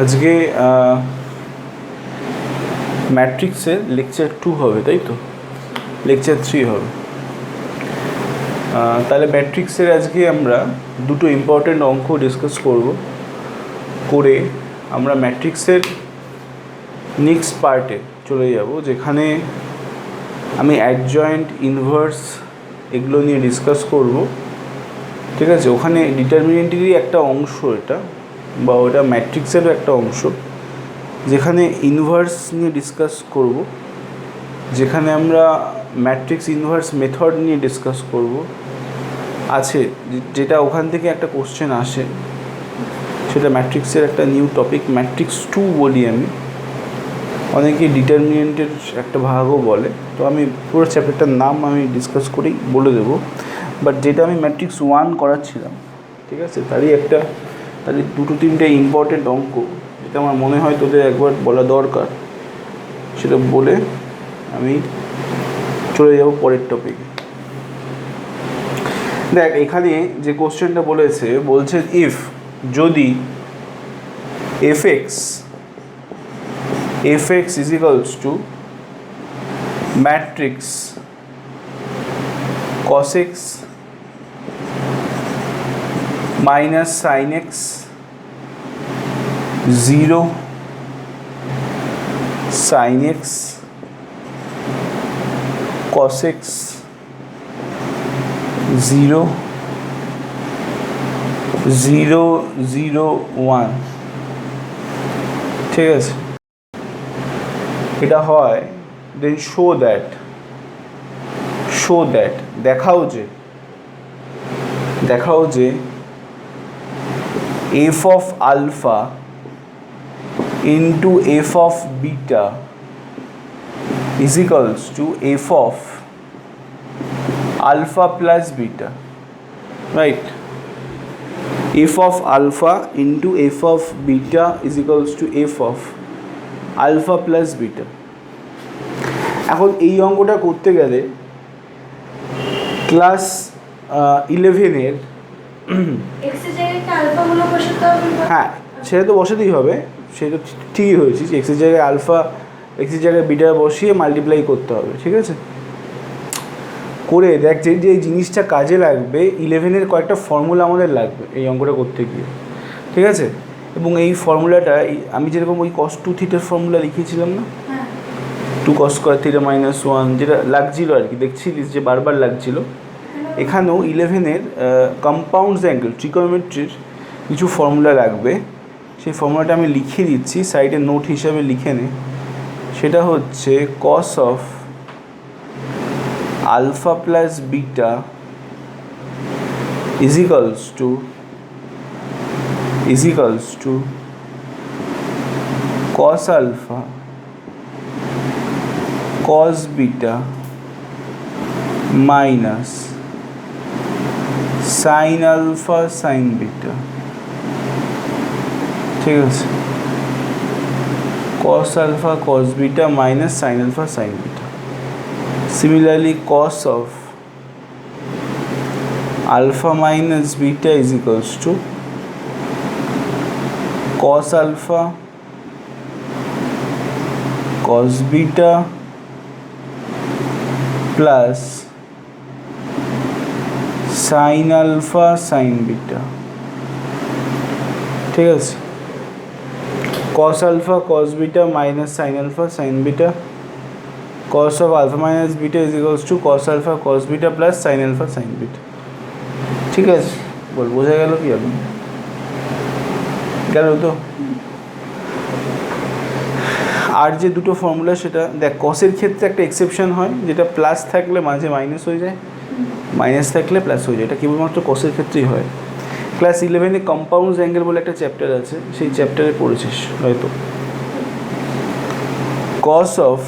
আজকে ম্যাট্রিক্সের লেকচার 2 হবে, তাই তো? লেকচার 3 হবে। তাহলে ম্যাট্রিক্সের আজকে আমরা দুটো ইম্পর্টেন্ট অঙ্ক ডিসকাস করে আমরা ম্যাট্রিক্সের নেক্সট পার্টে চলে যাব, যেখানে আমি অ্যাডজয়েন্ট, ইনভার্স এগুলো নিয়ে ডিসকাস করব। ঠিক আছে? ওখানে ডিটারমিনেন্টেরই একটা অংশ এটা, বা ওটা ম্যাট্রিক্সেরও একটা অংশ, যেখানে ইনভার্স নিয়ে ডিসকাস করব, যেখানে আমরা ম্যাট্রিক্স ইনভার্স মেথড নিয়ে ডিসকাস করব। আছে যেটা ওখান থেকে একটা কোশ্চেন আসে, সেটা ম্যাট্রিক্সের একটা নিউ টপিক, ম্যাট্রিক্স 2 বলি আমি। অনেকে ডিটারমিনেন্টের একটা ভাগও বলে। তো আমি পুরো চ্যাপ্টারটার নাম আমি ডিসকাস করেই বলে দেবো। বাট যেটা আমি ম্যাট্রিক্স 1 করাচ্ছিলাম, ঠিক আছে, তারই দুটো তিনটে ইম্পর্টেন্ট অঙ্ক যেটা আমার মনে হয় তোদের একবার বলা দরকার, সেটা বলে আমি চলে যাব পরের টপিকে। দেখ, এখানে যে কোশ্চেনটা বলছে ইফ, যদি fx is equals to matrix cos x minus sin x 0 sin x cos x 0 0 0 1, ঠিক আছে, এটা হয়, দেন শো দ্যাট দেখাও যে f of alpha into f of beta is equals to f of alpha plus beta, right? f of alpha into f of beta is equals to f of alpha plus beta. এখন এই অঙ্কটা করতে গেলে class 11-এর হ্যাঁ, সেটা তো বসাতেই হবে, সেটা ঠিকই হয়েছে। এক্সের জায়গায় আলফা, এক্সের জায়গায় বিটা বসিয়ে মাল্টিপ্লাই করতে হবে, ঠিক আছে? করে দেখ যে এই জিনিসটা কাজে লাগবে, 11-এর কয়েকটা ফর্মুলা আমাদের লাগবে এই অঙ্কটা করতে গিয়ে, ঠিক আছে? এবং এই ফর্মুলাটা আমি যেরকম ওই cos 2 থিটার ফর্মুলা লিখেছিলাম না, 2 cos স্কয়ার থিটা মাইনাস 1, যেটা লাগছিল আর কি, দেখছিলিস যে বারবার লাগছিল। এখানেও 11-এর কম্পাউন্ডস অ্যাঙ্গেল ট্রিকোনোমেট্রির কিছু ফর্মুলা লাগবে। সেই ফর্মুলাটা আমি লিখে দিচ্ছি, সাইডে নোট হিসাবে লিখে নে। সেটা হচ্ছে cos of alpha plus beta is equals to cos alpha cos beta minus sin alpha sin beta, ঠিক আছে? cos alpha cos beta minus sin alpha sin beta. Similarly, cos of alpha minus beta is equals to cos alpha cos beta plus sin alpha sin beta, ঠিক আছে? cos alpha cos beta minus sin alpha sin beta, cos of alpha minus beta is equals to cos alpha cos beta plus sin alpha sin beta, ঠিক আছে? বোঝা গেল কি? আপনি গেল তো? আর যে দুটো ফর্মুলা, সেটা দেখ, কসের ক্ষেত্রে একটা এক্সেপশন হয়, যেটা প্লাস থাকলে মাঝে মাইনাস হয়ে যায়, মাইনাস থাকলে প্লাস হয়ে যায়। এটা কেবলমাত্র কসের ক্ষেত্রেই হয়। ক্লাস 11-এ কম্পাউন্ডস অ্যাঙ্গেল বলে একটা চ্যাপ্টার আছে, সেই চ্যাপ্টারে পড়েছিস হয়তো। কস অফ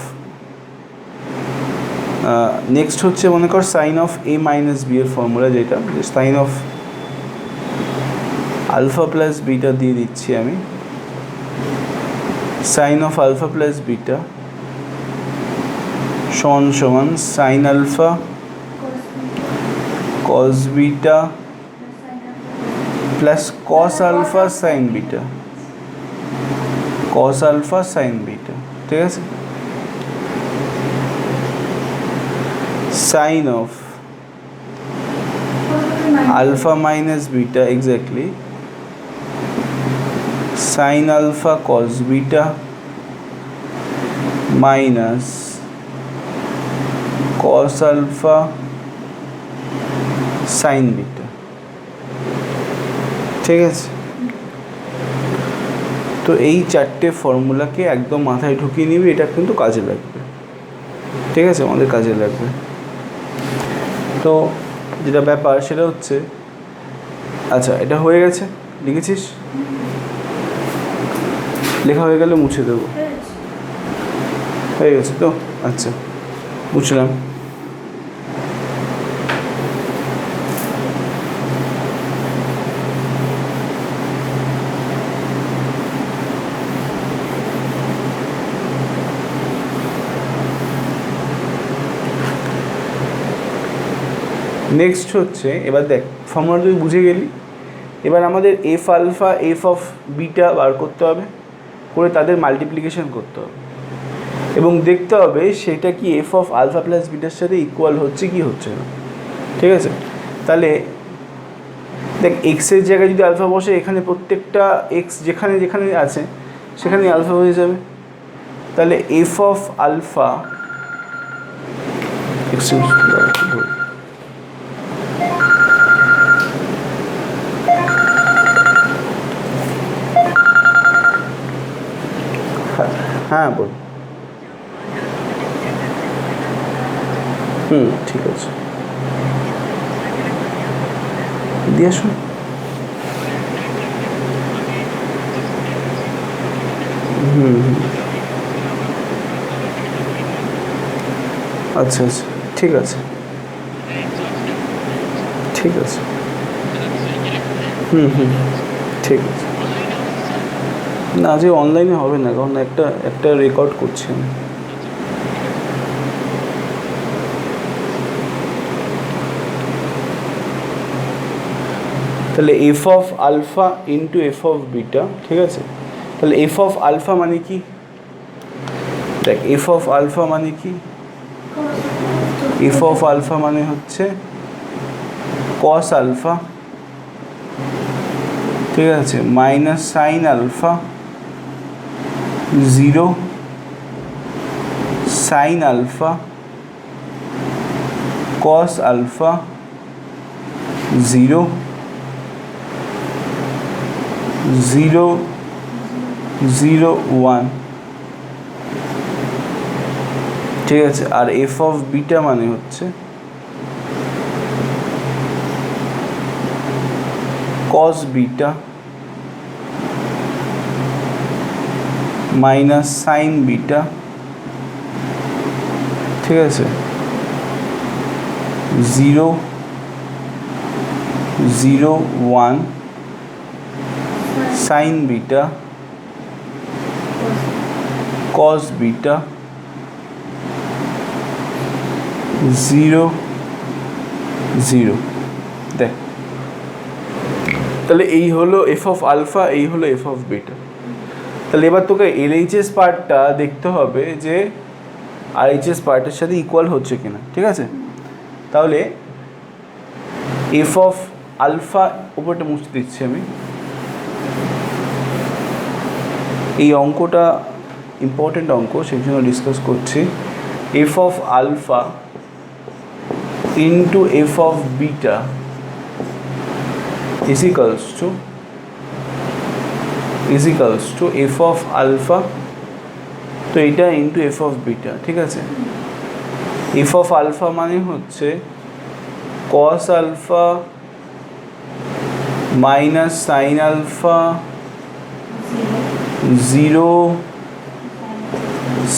নেক্সট হচ্ছে, মনে কর, sine of A minus B এর ফর্মুলা, যেটা sine of alpha plus beta দিয়ে দিচ্ছি আমি। Sine of alpha plus beta সমান sine alpha cos beta plus cos alpha sin beta, cos alpha sine beta, ঠিক আছে। Sine of alpha minus beta, exactly sine alpha cos beta minus cos alpha sine beta, ঠিক আছে। তো এই চারটে ফর্মুলাকে একদম মাথায় ঢুকিয়ে নিবি, এটা কিন্তু কাজে লাগবে, ঠিক আছে, আমাদের কাজে লাগবে। তো যেটা ব্যাপার সেটা হচ্ছে, আচ্ছা এটা হয়ে গেছে, লিখেছিস? লেখা হয়ে গেলে মুছে দেবো, হয়ে গেছে তো? আচ্ছা বুঝলাম। নেক্সট হচ্ছে, এবার দেখ ফর্মুলা তুই বুঝে গেলি, এবার আমাদের F alpha F of beta বার করতে হবে, করে তাদের মাল্টিপ্লিকেশন করতে হবে এবং দেখতে হবে সেটা কি এফ অফ আলফা প্লাস বিটার সাথে ইকুয়াল হচ্ছে কি হচ্ছে না, ঠিক আছে। তাহলে দেখ এক্সের জায়গায় যদি আলফা বসে, এখানে প্রত্যেকটা এক্স যেখানে যেখানে আছে সেখানে আলফা হয়ে যাবে। তাহলে এফ অফ আলফা হ্যাঁ বল। ঠিক আছে, দিয়ে আসুন। আচ্ছা আচ্ছা, ঠিক আছে ঠিক আছে, ঠিক আছে। না আজকে অনলাইনে হবে না, কারণ একটা রেকর্ড করছি আমি। তাহলে F of alpha into F of beta, ঠিক আছে। তাহলে এফ অফ আলফা মানে কি, দেখ এফ অফ আলফা মানে কি, এফ অফ আলফা মানে হচ্ছে কস আলফা, ঠিক আছে, minus sine alpha, zero sine alpha cos alpha, zero zero zero one, ঠিক আছে। আর এফ অফ বিটা মানে হচ্ছে cos beta minus sine beta, ঠিক আছে, zero zero one sine beta cos beta, zero zero. দেখ তাহলে এই হলো এফ অফ আলফা, এই হলো এফ অফ বিটা। তাহলে এবার তোকে এলএইচএস পার্টটা দেখতে হবে যে আরএইচএস পার্টের সাথে ইকুয়াল হচ্ছে কিনা, ঠিক আছে। তাহলে এফ অফ আলফা উপরটা মুছে দিচ্ছি আমি। এই অঙ্কটা ইম্পর্টেন্ট অঙ্ক, সেই জন্য ডিসকাস করছি। F of alpha into F of beta is equals to F of alpha, তো এটা ইন্টু এফ অফ বিটা, ঠিক আছে। এফ অফ আলফা মানে হচ্ছে cos alpha minus sine alpha, zero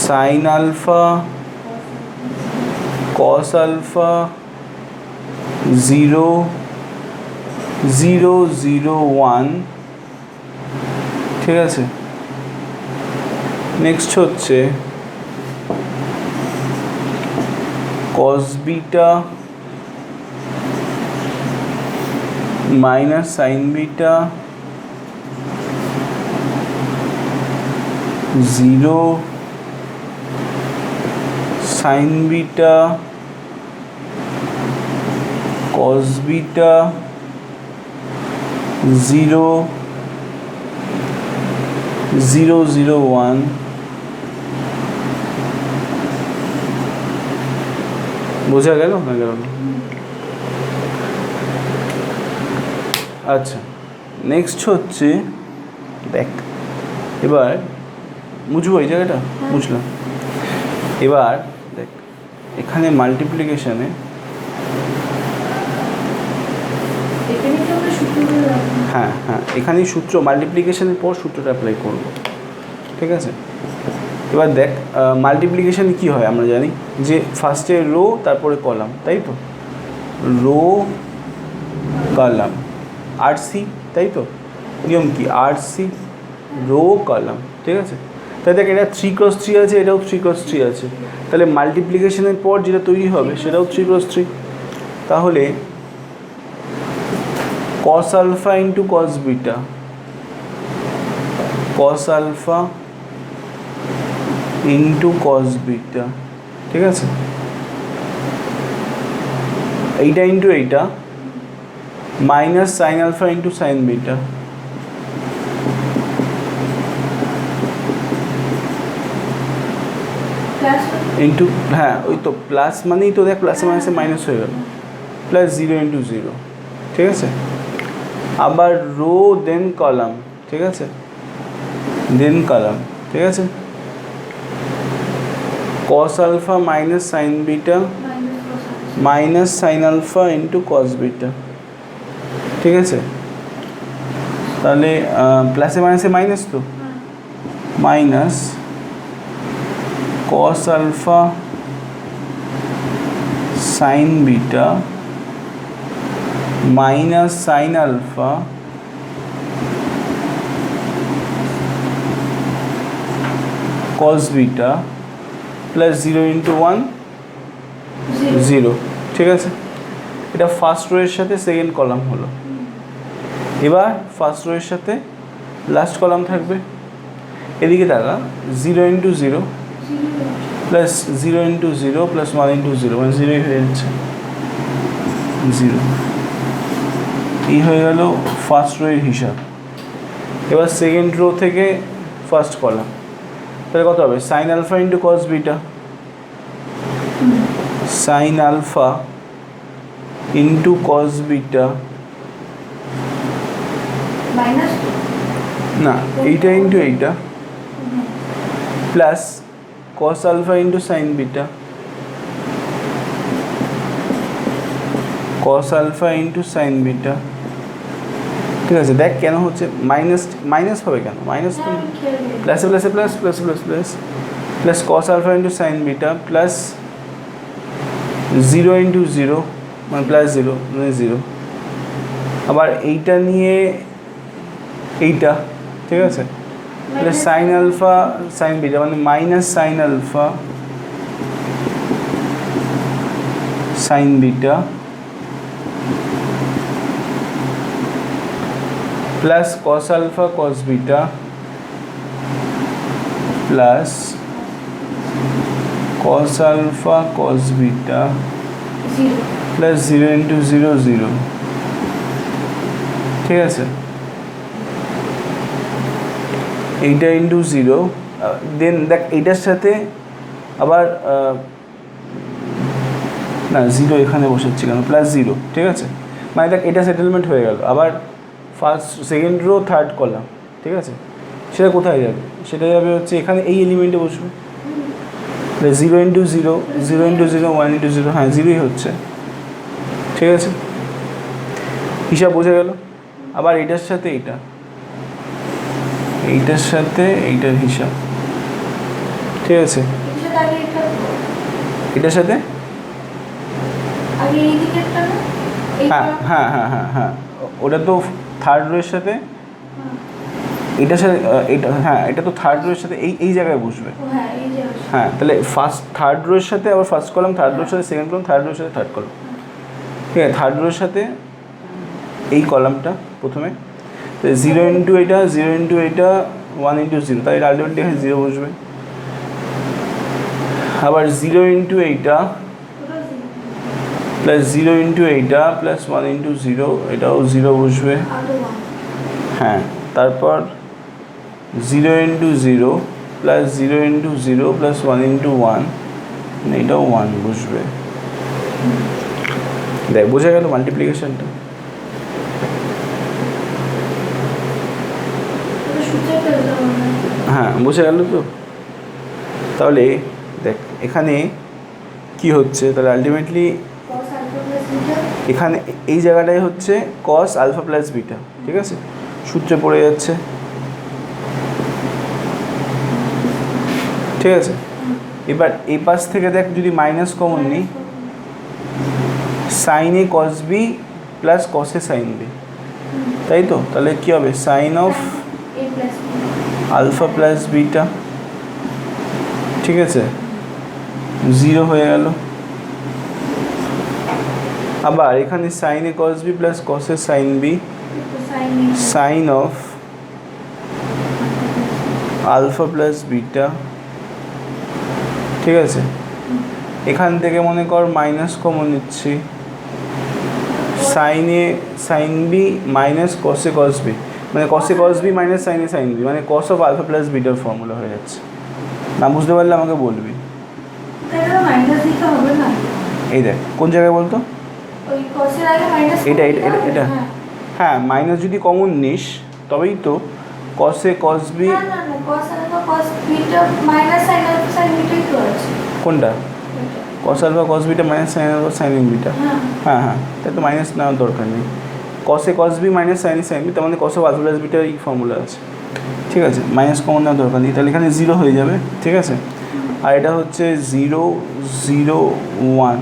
sine alpha cos alpha, zero zero zero one, ঠিক আছে। Next হচ্ছে cos beta minus sine beta 0 sin beta cos beta 0 0 0 1 বোঝা গেল না গেল না? আচ্ছা, নেক্সট হচ্ছে দেখ, এবার মুছবো এই জায়গাটা, মুছলাম। এবার দেখ এখানে মাল্টিপ্লিকেশানে হ্যাঁ হ্যাঁ এখানেই সূত্র, মাল্টিপ্লিকেশানের পর সূত্রটা অ্যাপ্লাই করবো, ঠিক আছে? এবার দেখ মাল্টিপ্লিকেশানে কী হয় আমরা জানি যে ফার্স্টে রো তারপরে কলাম, তাই তো? রো কলাম আরসি, তাই তো? নিয়ম কি আরসি রো কলাম, ঠিক আছে? তাই দেখ এটা 3x3 আছে, এটাও 3x3 আছে, তাহলে মাল্টিপ্লিকেশনের পর যেটা তৈরি হবে সেটাও 3x3। তাহলে cos alpha into cos beta, cos alpha into cos beta, ঠিক আছে? এইটা ইন্টু এইটা minus sine alpha into sine beta, into হ্যাঁ ওই তো প্লাস মানেই তো দেখ প্লাসে মাইনাসে মাইনাস হয়ে গেল, প্লাস 0 ইন্টু 0, ঠিক আছে? আবার রো দেন কলাম, ঠিক আছে? দেন কলাম, ঠিক আছে? cos alpha minus sine beta minus sine alpha into cos beta, ঠিক আছে? তাহলে প্লাসে মাইনাসে মাইনাস তো minus cos alpha sin beta মাইনাস sin alpha cos beta plus 0 into 1 0, ঠিক আছে? এটা ফার্স্ট রো এর সাথে সেকেন্ড কলাম হলো। এবার ফার্স্ট রো এর সাথে লাস্ট কলাম থাকবে। এদিকে তাকা 0 into 0 plus 0 into 0 plus 1 into 0 মানে 0ই হয়ে যাচ্ছে 0। এই হয়ে গেল ফার্স্ট রো এর হিসাব। এবার সেকেন্ড রো থেকে ফার্স্ট কলাম, তাহলে কত হবে? Sine alpha into cos beta, sine alpha into cos beta না এইটা ইন্টু এইটা plus cos alpha into sine beta, cos alpha into sine beta, ঠিক আছে? দেখ কেন হচ্ছে মাইনাস, মাইনাস হবে কেন? মাইনাস প্লাসে প্লাসে plus plus plus plus plus cos alpha into sine beta plus 0 into 0 মানে প্লাস 0 মানে 0। আবার এইটা নিয়ে এইটা, ঠিক আছে? Plus sine alpha sine beta মানে minus sine alpha sine beta plus cos alpha cos beta plus cos alpha cos beta plus 0 into 0 0, ঠিক আছে? এইটা ইন্টু 0 দেন দেখ এইটার সাথে আবার না 0 এখানে বসাচ্ছি কেন? প্লাস 0, ঠিক আছে? মানে দেখ এটা সেটেলমেন্ট হয়ে গেল। আবার first second rho third column, ঠিক আছে? সেটা কোথায় যাবে? সেটা যাবে হচ্ছে এখানে এই এলিমেন্টে বসবে। 0 ইন্টু 0 0 ইন্টু 0 1 ইন্টু 0, হ্যাঁ 0ই হচ্ছে, ঠিক আছে? হিসাব বোঝা গেল। আবার এইটার সাথে এইটা, এইটার সাথে এইটার হিসাব, ঠিক আছে? এটার সাথে হ্যাঁ হ্যাঁ হ্যাঁ হ্যাঁ হ্যাঁ ওটা তো থার্ড রোয়ের সাথে এটার সাথে এটা, হ্যাঁ এটা তো থার্ড রোয়ের সাথে এই জায়গায় বসবে। হ্যাঁ তাহলে ফার্স্ট থার্ড রোয়ের সাথে আবার ফার্স্ট কলাম, থার্ড রোয়ের সাথে সেকেন্ড কলাম, থার্ড রোয়ের সাথে থার্ড কলাম, ঠিক আছে? থার্ড রোয়ের সাথে এই কলামটা প্রথমে 0 ইন্টু এটা 0 ইন্টু এটা 1 ইন্টু জিরো, তাই আলটিমেটলি এখানে জিরো বসবে। আবার 0 ইন্টু এইটা প্লাস 0 ইন্টু এইটা প্লাস 1 ইন্টু জিরো, এটাও জিরো বসবে। হ্যাঁ, তারপর 0 into zero plus 0 into zero plus 1 into 1, এটাও 1 বসবে। দেখ বোঝা গেল মাল্টিপ্লিকেশনটা? হ্যাঁ বোঝা গেল তো? তাহলে দেখ এখানে কি হচ্ছে, তাহলে আলটিমেটলি এখানে এই জায়গাটায় হচ্ছে কস আলফা প্লাস বিটা, ঠিক আছে, সূত্রে পড়ে যাচ্ছে, ঠিক আছে। এবার এই পাশ থেকে দেখ যদি মাইনাস কমন নিই, sine A cos B plus cos A sine B, তাই তো? তাহলে কী হবে, sine of alpha plus beta, ঠিক আছে, জিরো হয়ে গেল। আবার এখানে sine A cos B plus cos A sine B, sine of alpha plus beta, ঠিক আছে। এখান থেকে মনে কর মাইনাস কমন নিচ্ছি, sine A sine B minus cos A cos B, মানে cos A cos B minus sine A sine B, মানে cos of alpha plus বিটার ফর্মুলা হয়ে যাচ্ছে। না বুঝতে পারলে আমাকে বলবি। এই দেখ কোন জায়গায় বলতো, এটা এটা এটা এটা হ্যাঁ, মাইনাস যদি কমন নিস তবেই তো কসে কস বি, কোনটা cos alpha cos beta minus sine alpha sine beta, হ্যাঁ হ্যাঁ, তাই তো মাইনাস নেওয়ার দরকার নেই। Cos A cos B minus sine sine B, তার মানে কস অফ আলফা প্লাস বিটার এই ফর্মুলা আছে, ঠিক আছে, মাইনাস কমন নেওয়ার দরকার নেই, তাহলে এখানে জিরো হয়ে যাবে, ঠিক আছে। আর এটা হচ্ছে 0 0 1,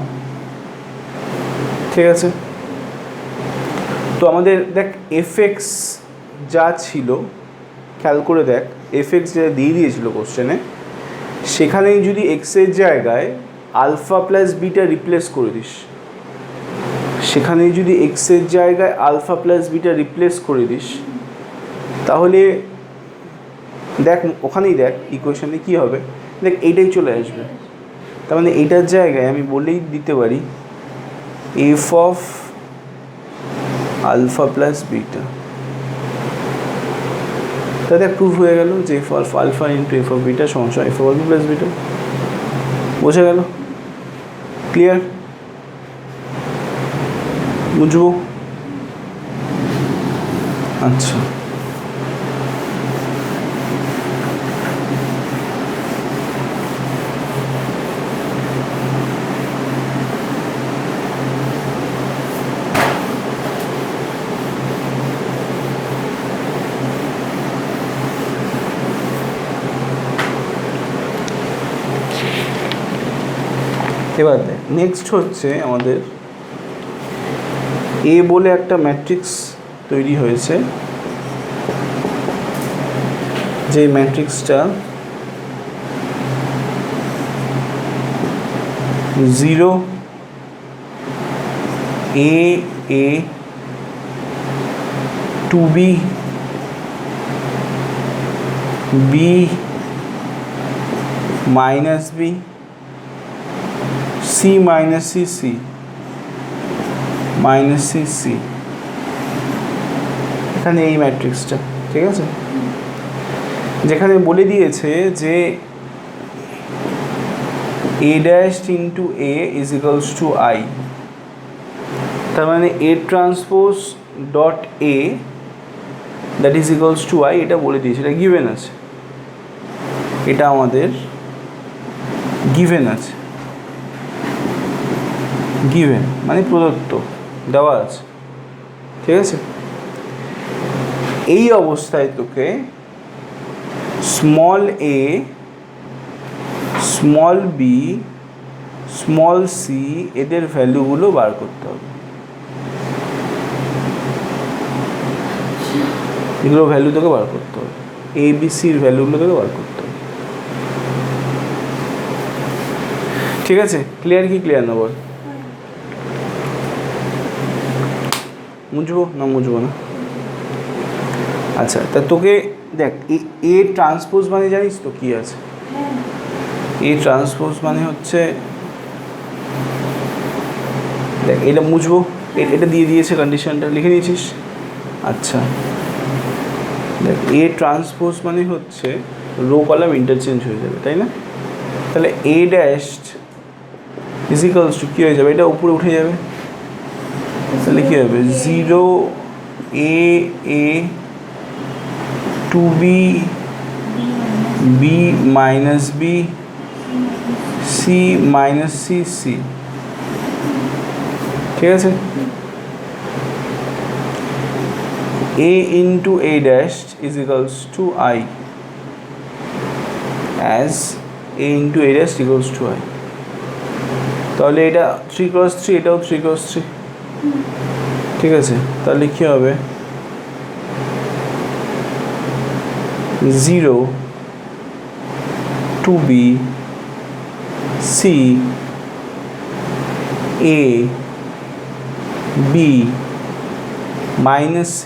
ঠিক আছে। তো আমাদের দেখ এফএক্স যা ছিল খেয়াল করে দেখ, এফএক্স যেটা দিয়ে দিয়েছিল কোশ্চেনে, সেখানেই যদি এক্সের জায়গায় আলফা প্লাস বিটা রিপ্লেস করে দিস, সেখানেই যদি এক্সের জায়গায় আলফা প্লাস বিটা রিপ্লেস করে দিস, তাহলে দেখ ওখানেই দেখ ইকুয়েশনে কী হবে, দেখ এইটাই চলে আসবে। তার মানে এইটার জায়গায় আমি বলেই দিতে পারি f of alpha plus beta, তাহলে প্রুভ হয়ে গেল যে f of alpha into F of beta সমান f of alpha plus beta. বোঝা গেল? ক্লিয়ার? বুঝবো? আচ্ছা, এবার নেক্সট হচ্ছে আমাদের এ বলে একটা ম্যাট্রিক্স তৈরি হয়েছে, যে ম্যাট্রিক্সটা 0 A A 2B B minus B C minus C C minus C C, এখানে এই ম্যাট্রিক্সটা, ঠিক আছে, যেখানে বলে দিয়েছে যে A dash into A is equals to I, তার মানে A transpose dot A that is equals two I, এটা বলে দিয়েছে, এটা গিভেন আছে, এটা আমাদের গিভেন আছে, গিভেন মানে প্রদত্ত, দেওয়া আছে, ঠিক আছে। এই অবস্থায় তোকে small a small B small C এদের ভ্যালুগুলো বার করতে হবে, এগুলো ভ্যালু তোকে বার করতে হবে, এ বি সির ভ্যালুগুলো তোকে বার করতে হবে, ঠিক আছে। ক্লিয়ার কি ক্লিয়ার না বল? মুছবো না মুছবো না? আচ্ছা, তা তোকে দেখ এ ট্রান্সপোজ মানে জানিস তো কী আছে? এ ট্রান্সপোজ মানে হচ্ছে, দেখ এটা মুছবো, এটা দিয়ে দিয়েছে কন্ডিশনটা, লিখে নিয়েছিস? আচ্ছা দেখ এ ট্রান্সপোজ মানে হচ্ছে রো কলাম ইন্টারচেঞ্জ হয়ে যাবে, তাই না? তাহলে এ ড্যাশ ইজিক্যালস টু কী হয়ে যাবে, এটা উপরে উঠে যাবে, তাহলে কী হবে 0 a two B B minus B C minus C C, ঠিক আছে? a into a dash is equals to I, as a into a dash equals to I. তাহলে এটা 3x3, এটাও 3x3, ঠিক আছে? তাহলে কী হবে 0 2b c a b minus c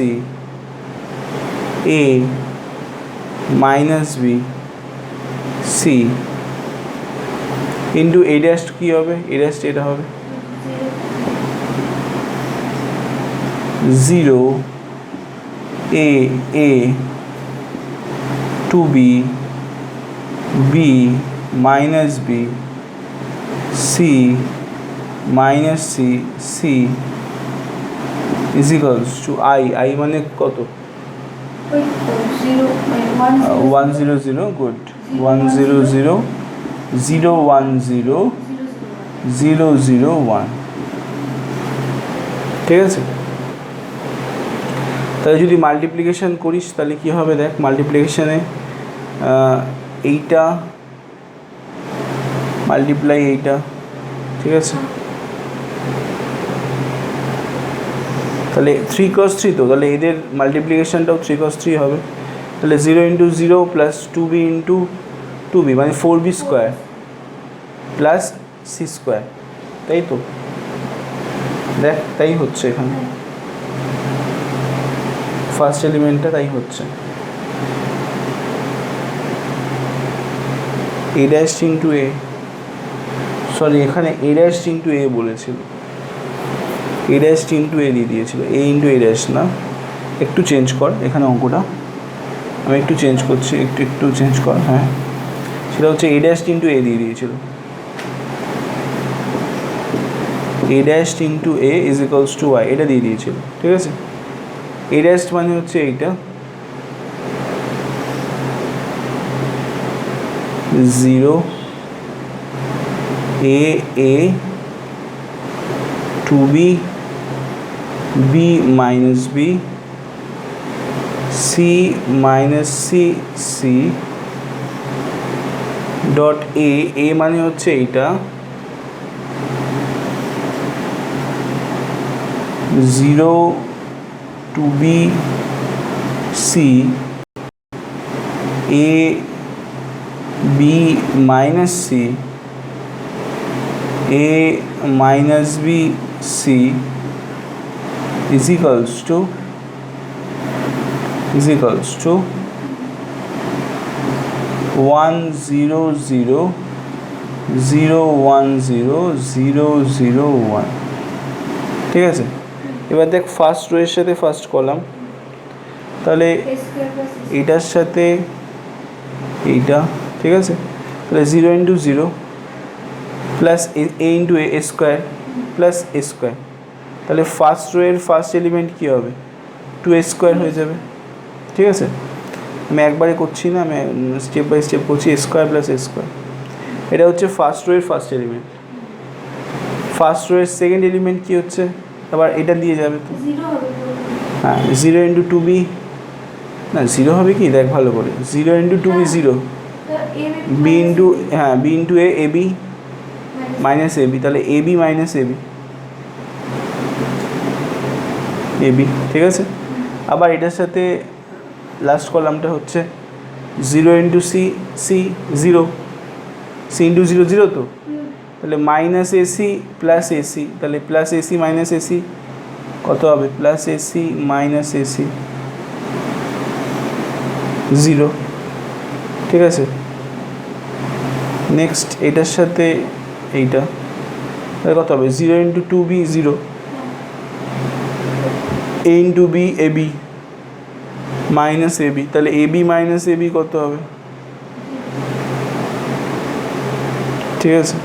a minus b c into a dash কী হবে, এ ড্যাশ এটা হবে 0 a to b b minus b c minus c c is equals to I মানে কত? 100, good, 100 0 1 0 0 0 1, ঠিক আছে? তাহলে যদি মাল্টিপ্লিকেশান করিস তাহলে কী হবে, দেখ মাল্টিপ্লিকেশানে এইটা মাল্টিপ্লাই এইটা, ঠিক আছে? তাহলে 3x3 তো, তাহলে এদের মাল্টিপ্লিকেশানটাও 3x3 হবে। তাহলে 0 into 0 plus 2b into 2b মানে 4b square plus C square, তাই তো? দেখ তাই হচ্ছে এখানে ফার্স্ট এলিমেন্টটা, তাই হচ্ছে এ ড্যাশ ইন্টু এ, সরি এখানে এ ড্যাশ ইন্টু এ বলেছিল, এ ড্যাশ ইন্টু এ দিয়ে দিয়েছিল, এ ইন্টু এ ড্যাশ না, একটু চেঞ্জ কর এখানে অঙ্কটা, আমি একটু চেঞ্জ করছি, একটু চেঞ্জ কর, হ্যাঁ সেটা হচ্ছে এ ড্যাশ ইন্টু এ দিয়ে দিয়েছিল, a dash into a is equals to y, এটা দিয়ে দিয়েছিল, ঠিক আছে? এ ড্যাশ মানে হচ্ছে এইটা 0 a two B B minus B C minus C C dot A মানে হচ্ছে এইটা 0 two B C a b minus c a minus b c is equals to 1 0 0 0 1 0 0 0 1, ঠিক আছে? এবার দেখ ফার্স্ট রো এর সাথে ফার্স্ট কলাম, তাহলে এটার সাথে এইটা, ঠিক আছে? তাহলে 0 ইন্টু 0 প্লাস এ ইন্টু এ স্কোয়ার প্লাস এ স্কোয়ার, তাহলে ফার্স্ট রো এর ফার্স্ট এলিমেন্ট কী হবে 2a স্কোয়ার হয়ে যাবে, ঠিক আছে? আমি একবারে করছি না, আমি স্টেপ বাই স্টেপ করছি, এ স্কোয়ার প্লাস এ স্কোয়ার, এটা হচ্ছে ফার্স্ট রো এর ফার্স্ট এলিমেন্ট। ফার্স্ট রো এর সেকেন্ড এলিমেন্ট কী হচ্ছে, আবার এটা দিয়ে যাবে তো, হ্যাঁ 0 ইন্টু 2b, না 0 হবে কি দেখ ভালো করে, 0 ইন্টু 2b 0 বি ইন্টু, হ্যাঁ B into A B minus A B, তাহলে A B minus A B, ঠিক আছে? আবার এটার সাথে লাস্ট কলামটা হচ্ছে 0 ইন্টু সি 0 সি ইন্টু 0 0 তো, তাহলে মাইনাস এসি প্লাস এসি, তাহলে প্লাস এসি মাইনাস এসি কত হবে, প্লাস এসি মাইনাস এসি, 0, ঠিক আছে। নেক্সট এটার সাথে এইটা কত হবে, 0 into 2b 0, a into b ab minus ab, তাহলে ab মাইনাস ab কত হবে, ঠিক আছে।